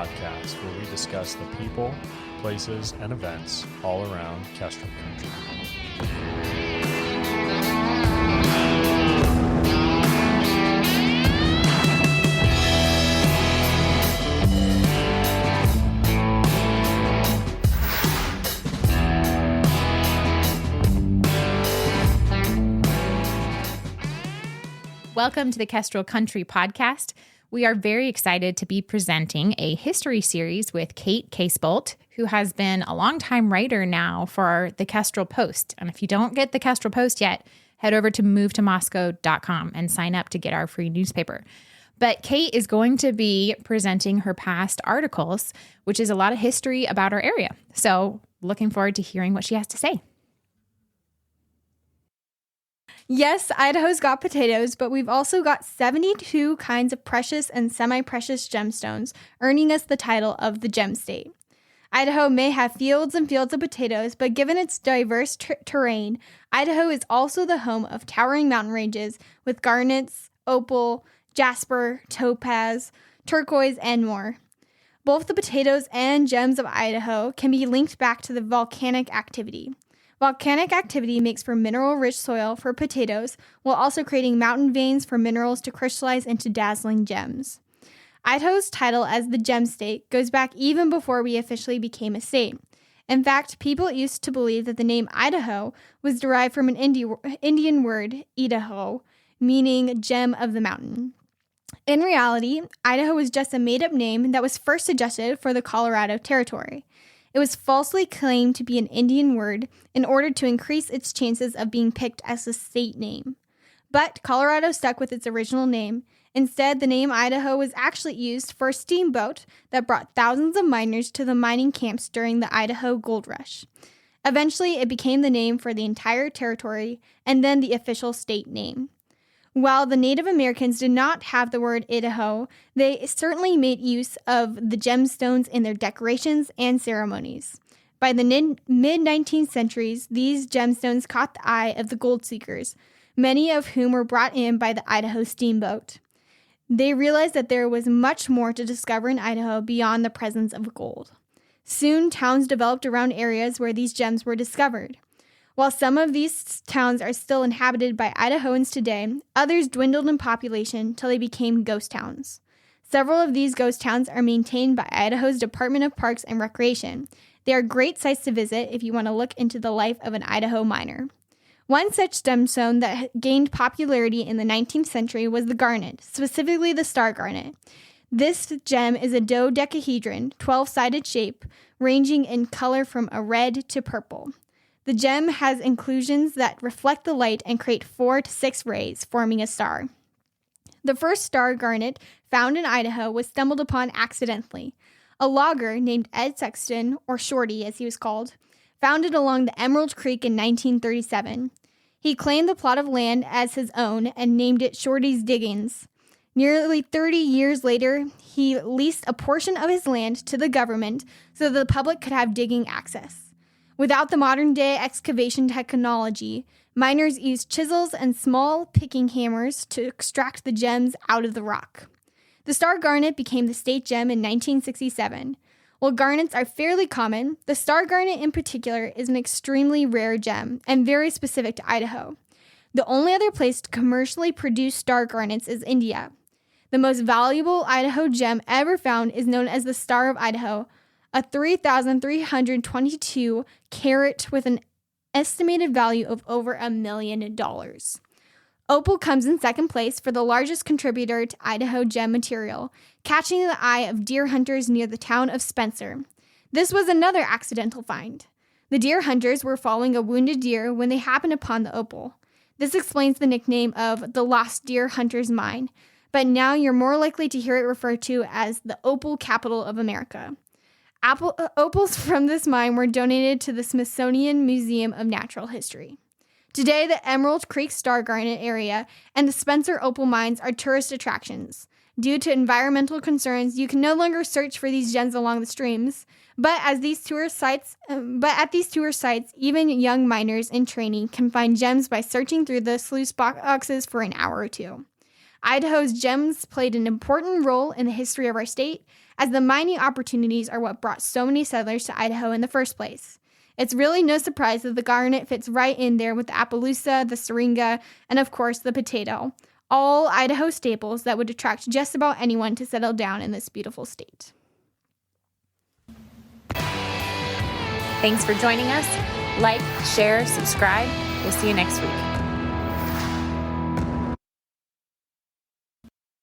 podcast where we discuss the people, places, and events all around Kestrel country. Welcome to the Kestrel Country podcast. We are very excited to be presenting a history series with Kayte Casebolt, who has been a longtime writer now for the Kestrel Post. And if you don't get the Kestrel Post yet, head over to movetomoscow.com and sign up to get our free newspaper. But Kayte is going to be presenting her past articles, which is a lot of history about our area. So looking forward to hearing what she has to say. Yes, Idaho's got potatoes, but we've also got 72 kinds of precious and semi-precious gemstones, earning us the title of the Gem State. Idaho may have fields and fields of potatoes, but given its diverse terrain, Idaho is also the home of towering mountain ranges with garnets, opal, jasper, topaz, turquoise, and more. Both the potatoes and gems of Idaho can be linked back to the volcanic activity. Volcanic activity makes for mineral-rich soil for potatoes, while also creating mountain veins for minerals to crystallize into dazzling gems. Idaho's title as the Gem State goes back even before we officially became a state. In fact, people used to believe that the name Idaho was derived from an Indian word, Idaho, meaning gem of the mountain. In reality, Idaho was just a made-up name that was first suggested for the Colorado Territory. It was falsely claimed to be an Indian word in order to increase its chances of being picked as a state name. But Colorado stuck with its original name. Instead, the name Idaho was actually used for a steamboat that brought thousands of miners to the mining camps during the Idaho Gold Rush. Eventually, it became the name for the entire territory and then the official state name. While the Native Americans did not have the word Idaho, they certainly made use of the gemstones in their decorations and ceremonies. By the mid-19th centuries, these gemstones caught the eye of the gold seekers, many of whom were brought in by the Idaho steamboat. They realized that there was much more to discover in Idaho beyond the presence of gold. Soon, towns developed around areas where these gems were discovered. While some of these towns are still inhabited by Idahoans today, others dwindled in population till they became ghost towns. Several of these ghost towns are maintained by Idaho's Department of Parks and Recreation. They are great sites to visit if you want to look into the life of an Idaho miner. One such gemstone that gained popularity in the 19th century was the garnet, specifically the star garnet. This gem is a dodecahedron, 12-sided shape, ranging in color from a red to purple. The gem has inclusions that reflect the light and create 4 to 6 rays, forming a star. The first star garnet found in Idaho was stumbled upon accidentally. A logger named Ed Sexton, or Shorty as he was called, found it along the Emerald Creek in 1937. He claimed the plot of land as his own and named it Shorty's Diggings. Nearly 30 years later, he leased a portion of his land to the government so that the public could have digging access. Without the modern-day excavation technology, miners used chisels and small picking hammers to extract the gems out of the rock. The star garnet became the state gem in 1967. While garnets are fairly common, the star garnet in particular is an extremely rare gem and very specific to Idaho. The only other place to commercially produce star garnets is India. The most valuable Idaho gem ever found is known as the Star of Idaho, a 3,322 carat with an estimated value of over $1 million. Opal comes in second place for the largest contributor to Idaho gem material, catching the eye of deer hunters near the town of Spencer. This was another accidental find. The deer hunters were following a wounded deer when they happened upon the opal. This explains the nickname of the Lost Deer Hunter's Mine, but now you're more likely to hear it referred to as the Opal Capital of America. Opals from this mine were donated to the Smithsonian Museum of Natural History. Today, the Emerald Creek Star Garnet area and the Spencer Opal mines are tourist attractions. Due to environmental concerns, you can no longer search for these gems along the streams, but at these tourist sites, even young miners in training can find gems by searching through the sluice boxes for an hour or two. Idaho's gems played an important role in the history of our state, as the mining opportunities are what brought so many settlers to Idaho in the first place. It's really no surprise that the garnet fits right in there with the Appaloosa, the syringa, and of course the potato, all Idaho staples that would attract just about anyone to settle down in this beautiful state. Thanks for joining us. Like, share, subscribe. We'll see you next week.